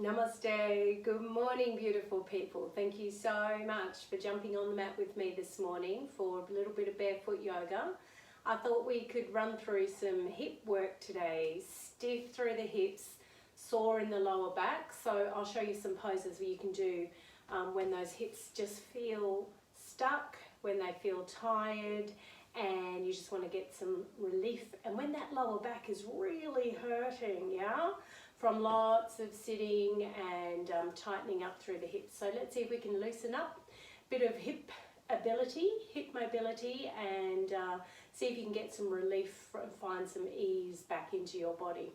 Namaste. Good morning, beautiful people. Thank you so much for jumping on the mat with me this morning for a little bit of barefoot yoga. I thought we could run through some hip work today. Stiff through the hips, sore in the lower back. So I'll show you some poses that you can do when those hips just feel stuck, when they feel tired, and you just want to get some relief. And when that lower back is really hurting, yeah? From lots of sitting and tightening up through the hips. So let's see if we can loosen up, bit of hip mobility, and see if you can get some relief and find some ease back into your body.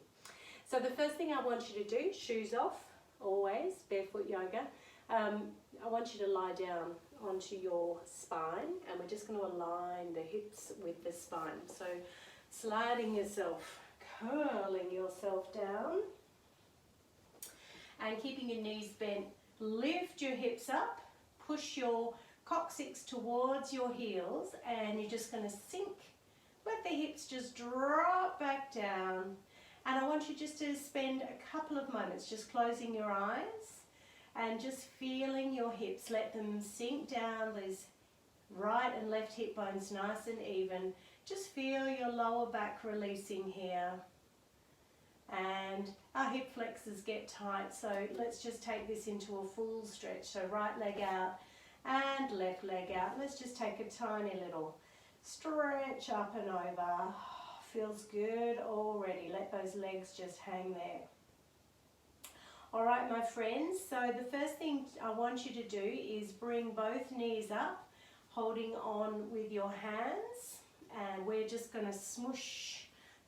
So the first thing I want you to do, shoes off, always, barefoot yoga. I want you to lie down onto your spine, and we're just going to align the hips with the spine. So sliding yourself, curling yourself down, and keeping your knees bent. Lift your hips up, push your coccyx towards your heels, and you're just going to sink. Let the hips just drop back down. And I want you just to spend a couple of moments just closing your eyes and just feeling your hips. Let them sink down, those right and left hip bones nice and even. Just feel your lower back releasing here. And our hip flexors get tight, so let's just take this into a full stretch. So right leg out and left leg out. Let's just take a tiny little stretch up and over. Feels good already. Let those legs just hang there. All right, my friends, so the first thing I want you to do is bring both knees up, holding on with your hands, and we're just going to smoosh.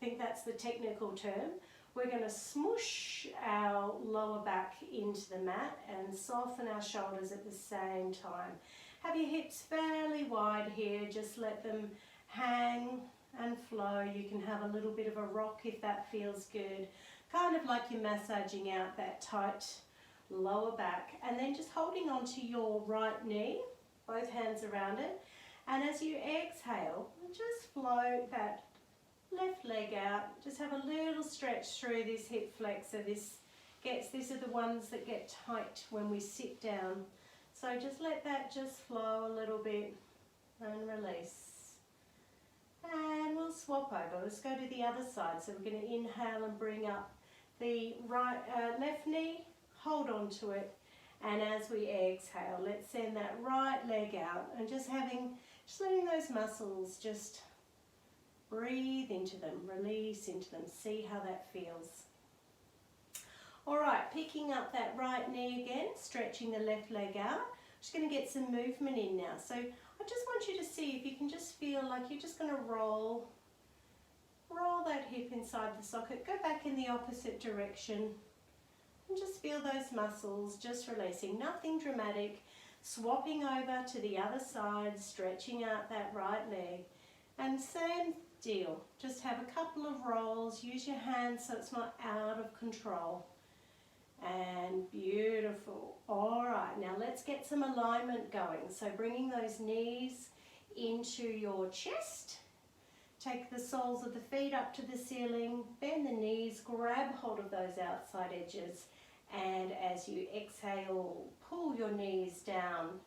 I think that's the technical term. We're going to smoosh our lower back into the mat and soften our shoulders at the same time. Have your hips fairly wide here, just let them hang and flow. You can have a little bit of a rock if that feels good, kind of like you're massaging out that tight lower back, and then just holding onto your right knee, both hands around it, and as you exhale, just float that left leg out. Just have a little stretch through this hip flexor. These are the ones that get tight when we sit down. So just let that just flow a little bit and release. And we'll swap over. Let's go to the other side. So we're going to inhale and bring up the left knee, hold on to it, and as we exhale, let's send that right leg out and just letting those muscles just breathe into them, release into them, see how that feels. All right, picking up that right knee again, stretching the left leg out. Just going to get some movement in now. So I just want you to see if you can just feel like you're just going to roll that hip inside the socket, go back in the opposite direction, and just feel those muscles just releasing. Nothing dramatic. Swapping over to the other side, stretching out that right leg, and same deal. Just have a couple of rolls. Use your hands so it's not out of control. And beautiful. All right, now let's get some alignment going. So bringing those knees into your chest. Take the soles of the feet up to the ceiling. Bend the knees. Grab hold of those outside edges. And as you exhale, pull your knees down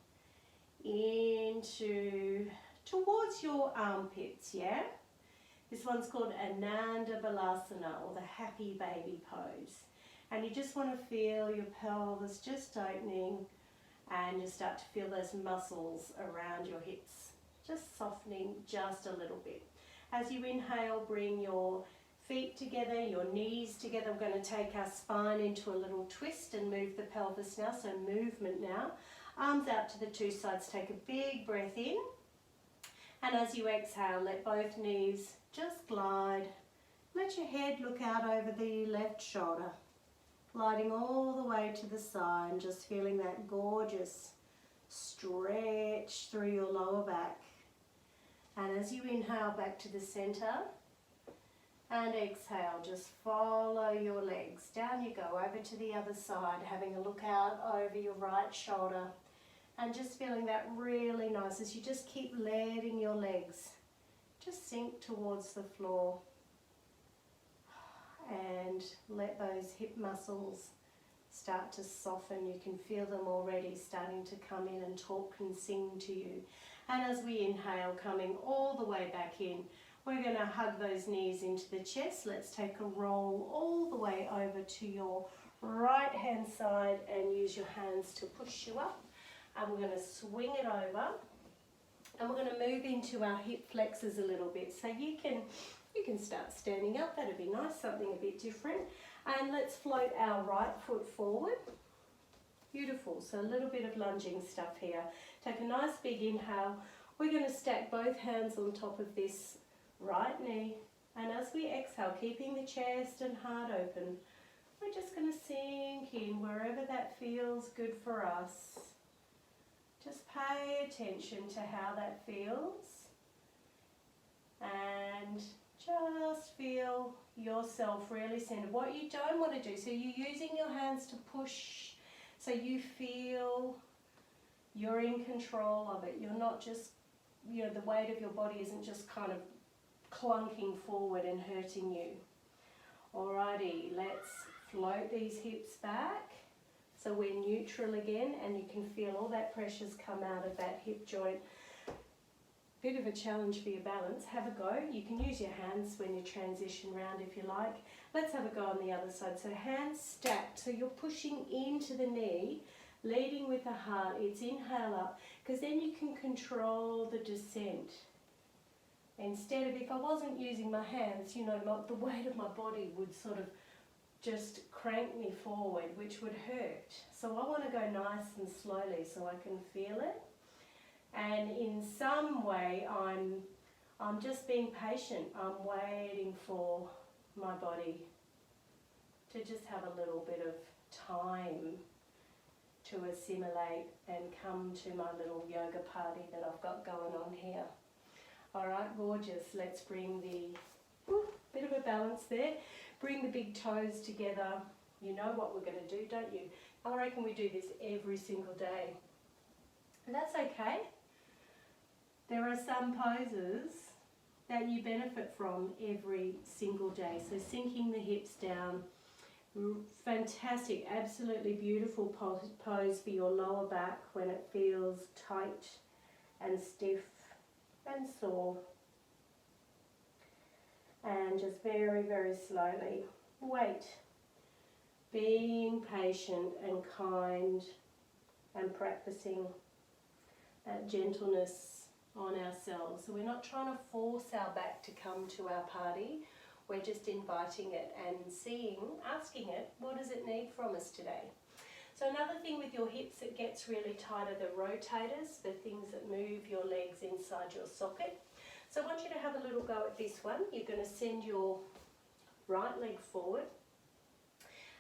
towards your armpits, yeah? This one's called Ananda Balasana, or the happy baby pose. And you just want to feel your pelvis just opening, and you start to feel those muscles around your hips just softening just a little bit. As you inhale, bring your feet together, your knees together. We're going to take our spine into a little twist and move the pelvis now, so movement now. Arms out to the two sides, take a big breath in. And as you exhale, let both knees just glide. Let your head look out over the left shoulder, gliding all the way to the side, just feeling that gorgeous stretch through your lower back. And as you inhale back to the center and exhale, just follow your legs. Down you go, over to the other side, having a look out over your right shoulder. And just feeling that really nice as you just keep letting your legs just sink towards the floor. And let those hip muscles start to soften. You can feel them already starting to come in and talk and sing to you. And as we inhale, coming all the way back in, we're going to hug those knees into the chest. Let's take a roll all the way over to your right hand side and use your hands to push you up. And we're going to swing it over. And we're going to move into our hip flexors a little bit. So you can start standing up. That'd be nice, something a bit different. And let's float our right foot forward. Beautiful. So a little bit of lunging stuff here. Take a nice big inhale. We're going to stack both hands on top of this right knee. And as we exhale, keeping the chest and heart open, we're just going to sink in wherever that feels good for us. Just pay attention to how that feels. And just feel yourself really centered. What you don't want to do, so you're using your hands to push, so you feel you're in control of it. You're not just, you know, the weight of your body isn't just kind of clunking forward and hurting you. Alrighty, let's float these hips back. So we're neutral again, and you can feel all that pressure's come out of that hip joint. Bit of a challenge for your balance. Have a go. You can use your hands when you transition round if you like. Let's have a go on the other side. So hands stacked. So you're pushing into the knee, leading with the heart. It's inhale up, because then you can control the descent. Instead of, if I wasn't using my hands, you know, the weight of my body would sort of just crank me forward, which would hurt. So I want to go nice and slowly so I can feel it. And in some way, I'm just being patient. I'm waiting for my body to just have a little bit of time to assimilate and come to my little yoga party that I've got going on here. All right, gorgeous. Let's bring the, bit of a balance there. Bring the big toes together. You know what we're going to do, don't you? I reckon we do this every single day. And that's okay. There are some poses that you benefit from every single day. So sinking the hips down, fantastic, absolutely beautiful pose for your lower back when it feels tight and stiff and sore. And just very, very slowly wait, being patient and kind and practicing that gentleness on ourselves. So we're not trying to force our back to come to our party. We're just inviting it and asking it, what does it need from us today? So another thing with your hips that gets really tight are the rotators, the things that move your legs inside your socket. So I want you to have a little go at this one. You're going to send your right leg forward,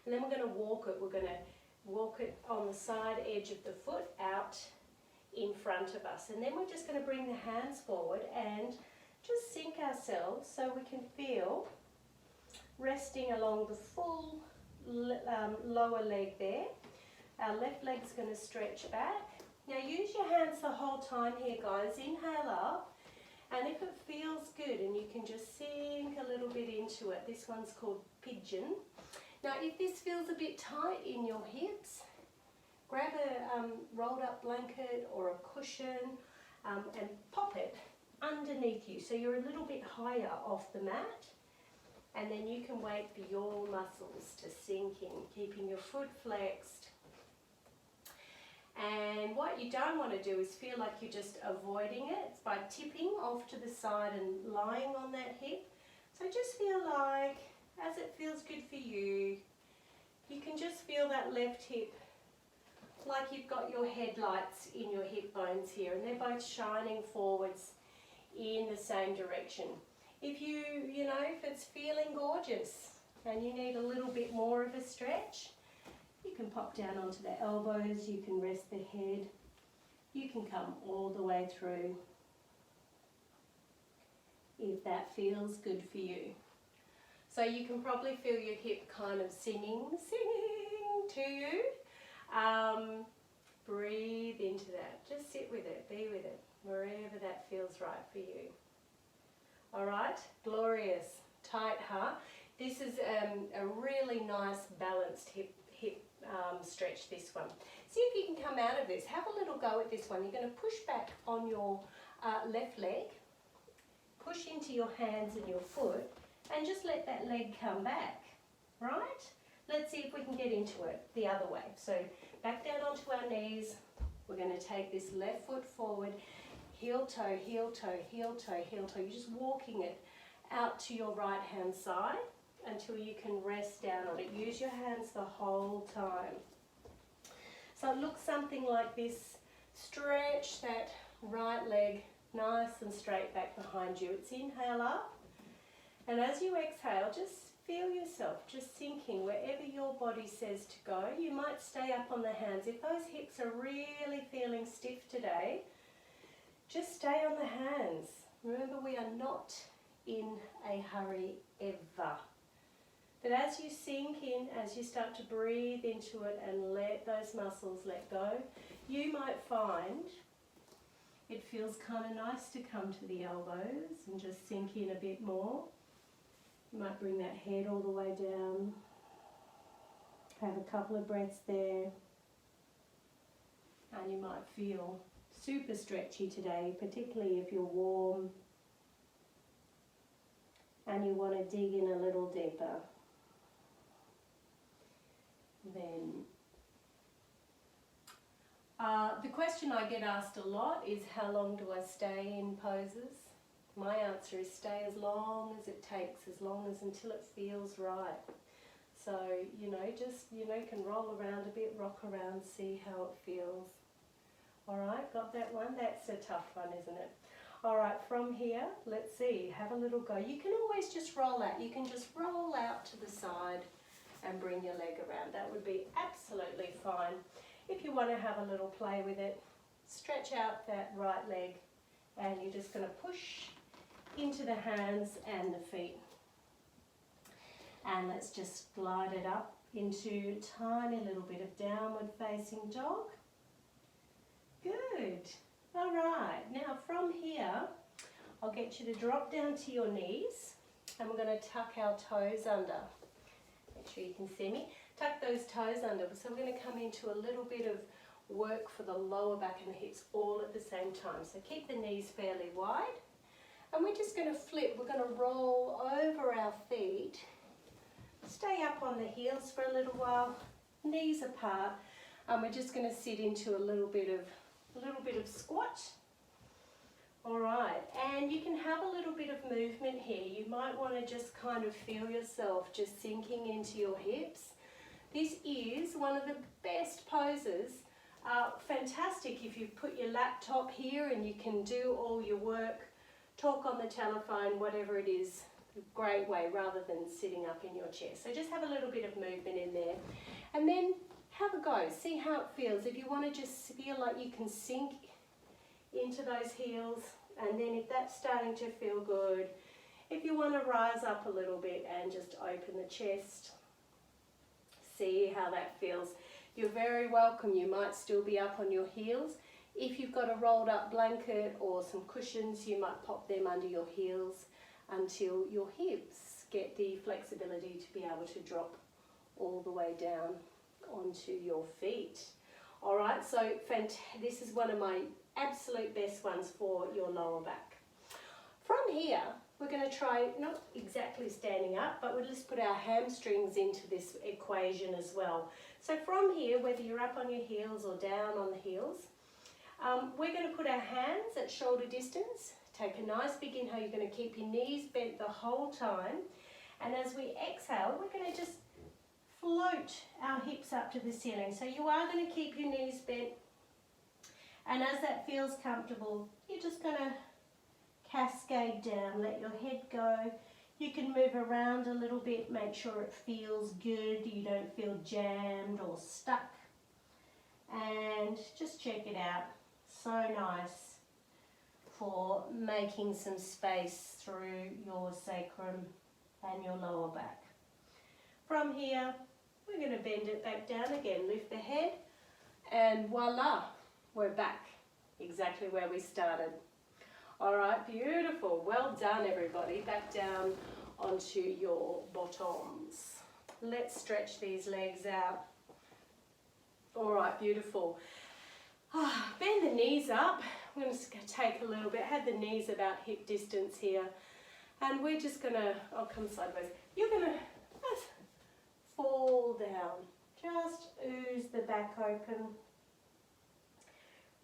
and then we're going to walk it. We're going to walk it on the side edge of the foot out in front of us, and then we're just going to bring the hands forward and just sink ourselves so we can feel resting along the full lower leg there. Our left leg's going to stretch back. Now use your hands the whole time here, guys. Inhale up, and if it feels good and you can just sink a little bit into it, this one's called pigeon. Now if this feels a bit tight in your hips, grab a rolled up blanket or a cushion and pop it underneath you so you're a little bit higher off the mat, and then you can wait for your muscles to sink in, keeping your foot flexed. And what you don't want to do is feel like you're just avoiding it by tipping off to the side and lying on that hip. So just feel like, as it feels good for you, you can just feel that left hip like you've got your headlights in your hip bones here, and they're both shining forwards in the same direction. If if it's feeling gorgeous and you need a little bit more of a stretch, you can pop down onto the elbows, you can rest the head, you can come all the way through if that feels good for you. So you can probably feel your hip kind of singing to you. Breathe into that. Just sit with it, be with it, wherever that feels right for you. All right, glorious, tight heart. This is a really nice balanced hip stretch this one. See if you can come out of this. Have a little go at this one. You're going to push back on your left leg, push into your hands and your foot, and just let that leg come back, right? Let's see if we can get into it the other way. So back down onto our knees. We're going to take this left foot forward, heel toe, heel toe, heel toe, heel toe. You're just walking it out to your right hand side until you can rest down on it. Use your hands the whole time. So it looks something like this. Stretch that right leg nice and straight back behind you. It's inhale up, and as you exhale, just feel yourself just sinking wherever your body says to go. You might stay up on the hands. If those hips are really feeling stiff today, just stay on the hands. Remember, we are not in a hurry ever. But as you sink in, as you start to breathe into it and let those muscles let go, you might find it feels kind of nice to come to the elbows and just sink in a bit more. You might bring that head all the way down. Have a couple of breaths there. And you might feel super stretchy today, particularly if you're warm and you want to dig in a little deeper. Then the question I get asked a lot is, how long do I stay in poses? My answer is stay as long as it takes, until it feels right. So, just, can roll around a bit, rock around, see how it feels. All right, got that one? That's a tough one, isn't it? All right, from here, let's see, have a little go. You can always just roll out. You can just roll out to the side and bring your leg around. That would be absolutely fine. If you want to have a little play with it, stretch out that right leg, and you're just going to push into the hands and the feet. And let's just glide it up into a tiny little bit of downward facing dog. Good. All right, now from here, I'll get you to drop down to your knees, and we're going to tuck our toes under. Make sure you can see me. Tuck those toes under. So we're going to come into a little bit of work for the lower back and the hips all at the same time. So keep the knees fairly wide. And we're just going to flip. We're going to roll over our feet. Stay up on the heels for a little while. Knees apart. And we're just going to sit into a little bit of squat. All right, and you can have a little bit of movement here. You might want to just kind of feel yourself just sinking into your hips. This is one of the best poses. Fantastic if you put your laptop here and you can do all your work, talk on the telephone, whatever it is. Great way, rather than sitting up in your chair. So just have a little bit of movement in there. And then have a go. See how it feels. If you want to just feel like you can sink into those heels, and then if that's starting to feel good, if you want to rise up a little bit and just open the chest, see how that feels. You're very welcome. You might still be up on your heels. If you've got a rolled up blanket or some cushions, you might pop them under your heels until your hips get the flexibility to be able to drop all the way down onto your feet. All right, so this is one of my absolute best ones for your lower back. From here, we're going to try, not exactly standing up, but we'll just put our hamstrings into this equation as well. So from here, whether you're up on your heels or down on the heels, we're going to put our hands at shoulder distance. Take a nice big inhale. You're going to keep your knees bent the whole time. And as we exhale, we're going to just float our hips up to the ceiling. So you are going to keep your knees bent. And as that feels comfortable, you're just going to cascade down. Let your head go. You can move around a little bit. Make sure it feels good. You don't feel jammed or stuck. And just check it out. So nice for making some space through your sacrum and your lower back. From here, we're going to bend it back down again. Lift the head, and voila, we're back exactly where we started. All right, beautiful. Well done, everybody. Back down onto your bottoms. Let's stretch these legs out All right, beautiful. Bend the knees up. I'm going to take a little bit, have the knees about hip distance here. And we're just going to, I'll come sideways. You're going to fall down. Just ooze the back open.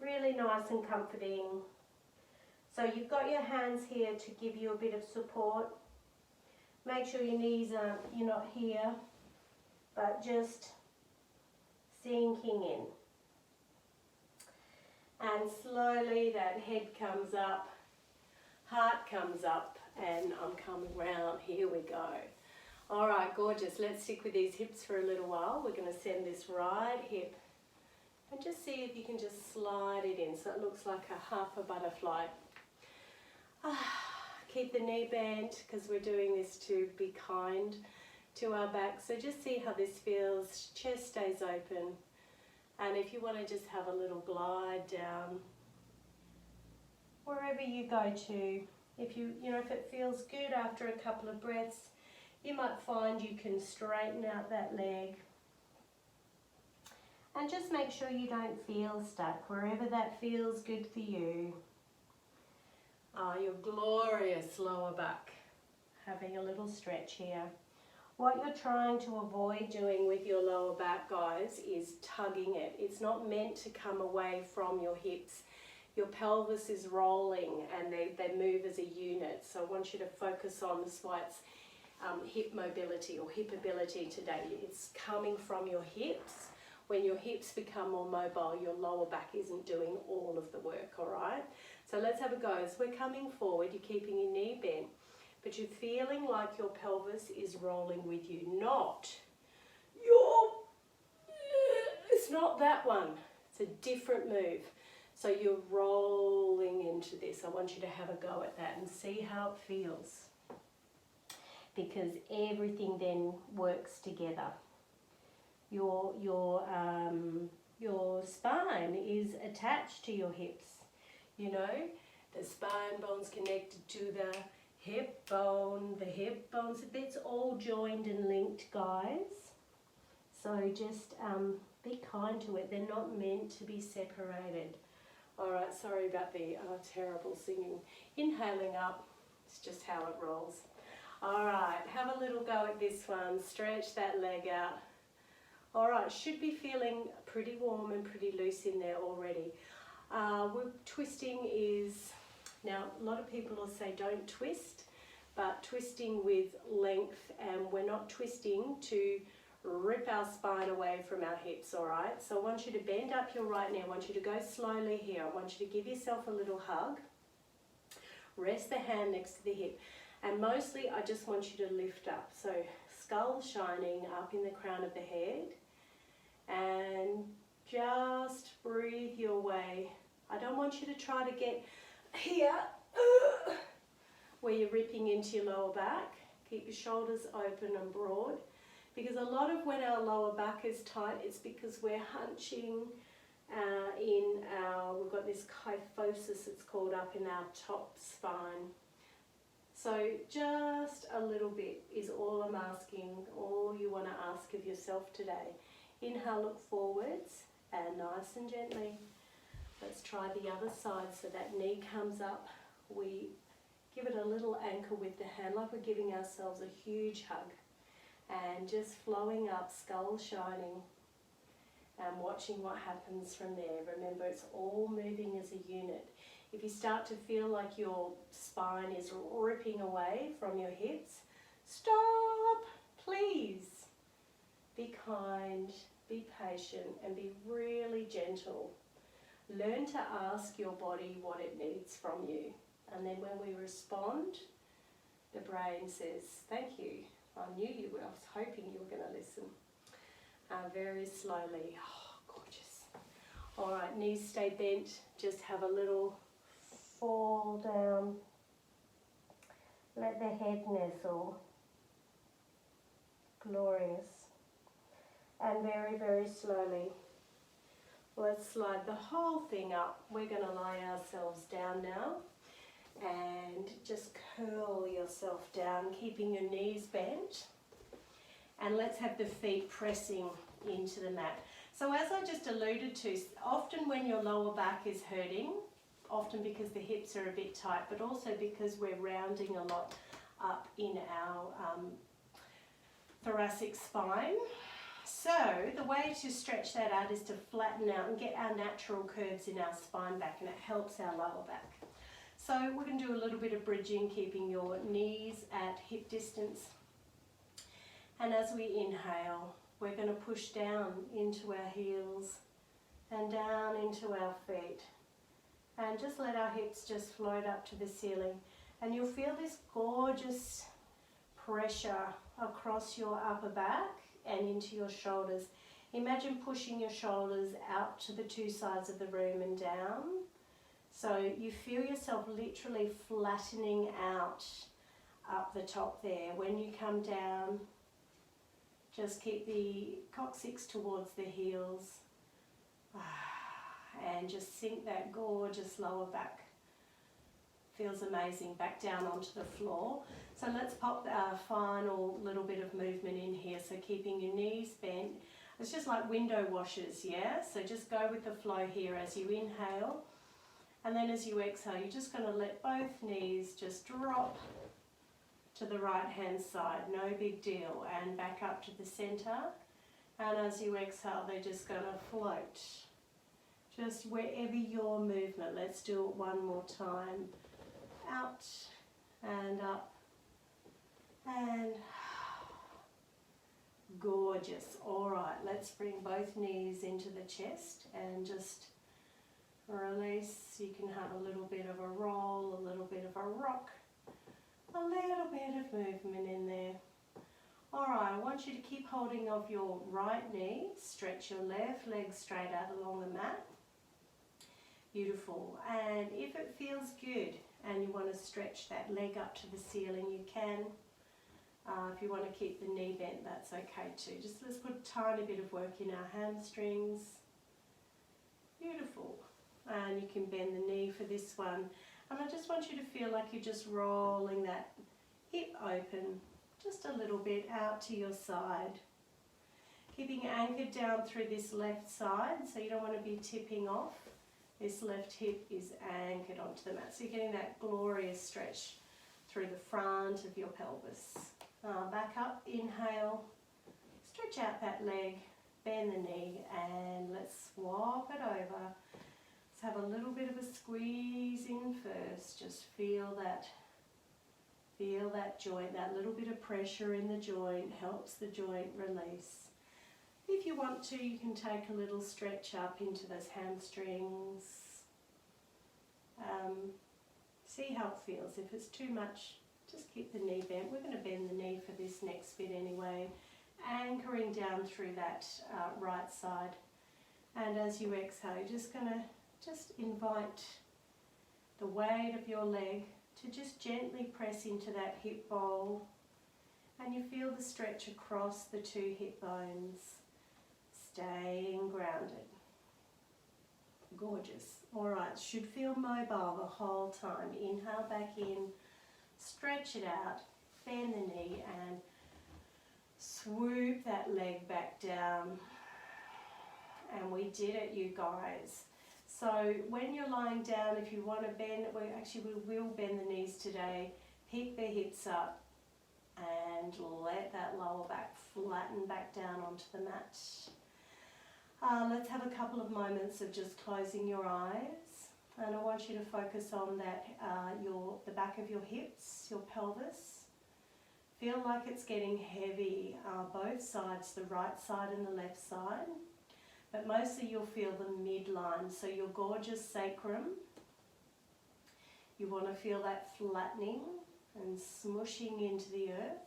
Really nice and comforting. So you've got your hands here to give you a bit of support. Make sure your knees aren't, you're not here, but just sinking in. And slowly that head comes up, heart comes up, and I'm coming round. Here we go. All right, gorgeous. Let's stick with these hips for a little while. We're going to send this right hip and just see if you can just slide it in so it looks like a half a butterfly. Keep the knee bent because we're doing this to be kind to our back. So just see how this feels. Chest stays open. And if you want to just have a little glide down wherever you go to, if if it feels good after a couple of breaths, you might find you can straighten out that leg. And just make sure you don't feel stuck wherever that feels good for you. Your glorious lower back. Having a little stretch here. What you're trying to avoid doing with your lower back, guys, is tugging it. It's not meant to come away from your hips. Your pelvis is rolling and they move as a unit. So I want you to focus on, this is why it's hip mobility or hipability today. It's coming from your hips. When your hips become more mobile, your lower back isn't doing all of the work, all right? So let's have a go. As we're coming forward, you're keeping your knee bent, but you're feeling like your pelvis is rolling with you, it's not that one. It's a different move. So you're rolling into this. I want you to have a go at that and see how it feels, because everything then works together. Your spine is attached to your hips. You know, the spine bone's connected to the hip bone, it's all joined and linked, guys. So just be kind to it. They're not meant to be separated. All right, sorry about the terrible singing. Inhaling up, it's just how it rolls. All right, have a little go at this one. Stretch that leg out. All right, should be feeling pretty warm and pretty loose in there already. Twisting is, now a lot of people will say don't twist, but twisting with length, and we're not twisting to rip our spine away from our hips, all right? So I want you to bend up your right knee. I want you to go slowly here. I want you to give yourself a little hug. Rest the hand next to the hip. And mostly I just want you to lift up. So skull shining up in the crown of the head. And just breathe your way. I don't want you to try to get here where you're ripping into your lower back. Keep your shoulders open and broad, because a lot of when our lower back is tight, it's because we're hunching we've got this kyphosis, it's called, up in our top spine. So just a little bit is all I'm asking, all you want to ask of yourself today. Inhale, look forwards, and nice and gently. Let's try the other side. So that knee comes up. We give it a little anchor with the hand, like we're giving ourselves a huge hug. And just flowing up, skull shining, and watching what happens from there. Remember, it's all moving as a unit. If you start to feel like your spine is ripping away from your hips, stop, please. Be kind, be patient, and be really gentle. Learn to ask your body what it needs from you. And then when we respond, the brain says, thank you. I knew you were, I was hoping you were going to listen. Very slowly. Oh, gorgeous. All right, knees stay bent. Just have a little fall down. Let the head nestle. Glorious. And very, very slowly, let's slide the whole thing up. We're going to lie ourselves down now and just curl yourself down, keeping your knees bent. And let's have the feet pressing into the mat. So as I just just alluded to, often when your lower back is hurting, often because the hips are a bit tight, but also because we're rounding a lot up in our thoracic spine. So the way to stretch that out is to flatten out and get our natural curves in our spine back, and it helps our lower back. So we're going to do a little bit of bridging, keeping your knees at hip distance. And as we inhale, we're going to push down into our heels and down into our feet. And just let our hips just float up to the ceiling. And you'll feel this gorgeous pressure across your upper back and into your shoulders. Imagine pushing your shoulders out to the two sides of the room and down. So you feel yourself literally flattening out up the top there. When you come down, just keep the coccyx towards the heels and just sink that gorgeous lower back. Feels amazing. Back down onto the floor. So let's pop our final little bit of movement in here. So keeping your knees bent. It's just like window washers, yeah? So just go with the flow here as you inhale. And then as you exhale, you're just going to let both knees just drop to the right hand side. No big deal. And back up to the center. And as you exhale, they're just going to float. Just wherever your movement. Let's do it one more time. Out and up and gorgeous. All right, let's bring both knees into the chest and just release. You can have a little bit of a roll, a little bit of a rock, a little bit of movement in there. All right, I want you to keep holding off your right knee. Stretch your left leg straight out along the mat. Beautiful. And if it feels good and you want to stretch that leg up to the ceiling, you can. If you want to keep the knee bent, that's okay too. Just let's put a tiny bit of work in our hamstrings. Beautiful. And you can bend the knee for this one. And I just want you to feel like you're just rolling that hip open just a little bit out to your side. Keeping anchored down through this left side, so you don't want to be tipping off. This left hip is anchored onto the mat. So you're getting that glorious stretch through the front of your pelvis. Back up, inhale, stretch out that leg, bend the knee, and let's swap it over. Let's have a little bit of a squeeze in first. Just feel that joint, that little bit of pressure in the joint helps the joint release. If you want to, you can take a little stretch up into those hamstrings. See how it feels. If it's too much, just keep the knee bent. We're going to bend the knee for this next bit anyway. Anchoring down through that right side. And as you exhale, you're just going to invite the weight of your leg to just gently press into that hip bowl. And you feel the stretch across the two hip bones. Staying grounded. Gorgeous. All right, should feel mobile the whole time. Inhale back in, stretch it out, bend the knee and swoop that leg back down. And we did it, you guys. So when you're lying down, if you want to bend, we will bend the knees today. Pick the hips up and let that lower back flatten back down onto the mat. Let's have a couple of moments of just closing your eyes, and I want you to focus on that the back of your hips, your pelvis. Feel like it's getting heavy, both sides, the right side and the left side, but mostly you'll feel the midline, so your gorgeous sacrum. You want to feel that flattening and smushing into the earth.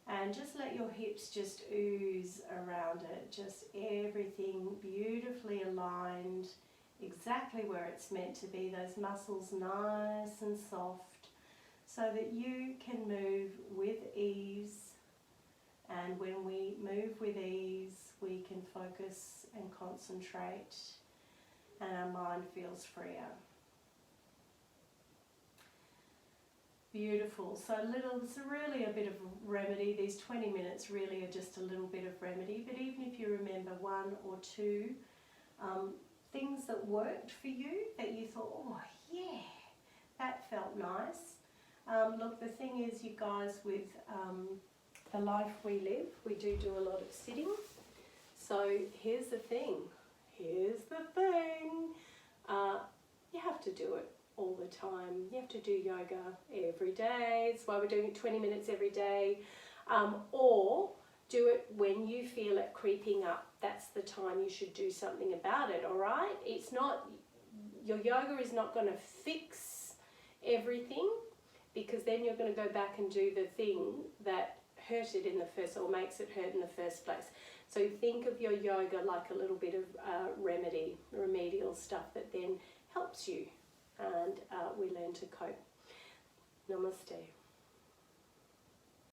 And just let your hips just ooze around it, just everything beautifully aligned, exactly where it's meant to be, those muscles nice and soft, so that you can move with ease. And when we move with ease, we can focus and concentrate, and our mind feels freer. Beautiful. So it's really a bit of a remedy. These 20 minutes really are just a little bit of remedy. But even if you remember one or two things that worked for you, that you thought, oh yeah, that felt nice. Look, the thing is, you guys, with the life we live, we do a lot of sitting. So here's the thing. You have to do it all the time. You have to do yoga every day. That's why we're doing it 20 minutes every day. Or do it when you feel it creeping up. That's the time you should do something about it, all right? It's not, your yoga is not going to fix everything, because then you're going to go back and do the thing that hurt it in the first, or makes it hurt in the first place. So think of your yoga like a little bit of remedial stuff that then helps you, and we learn to cope. Namaste.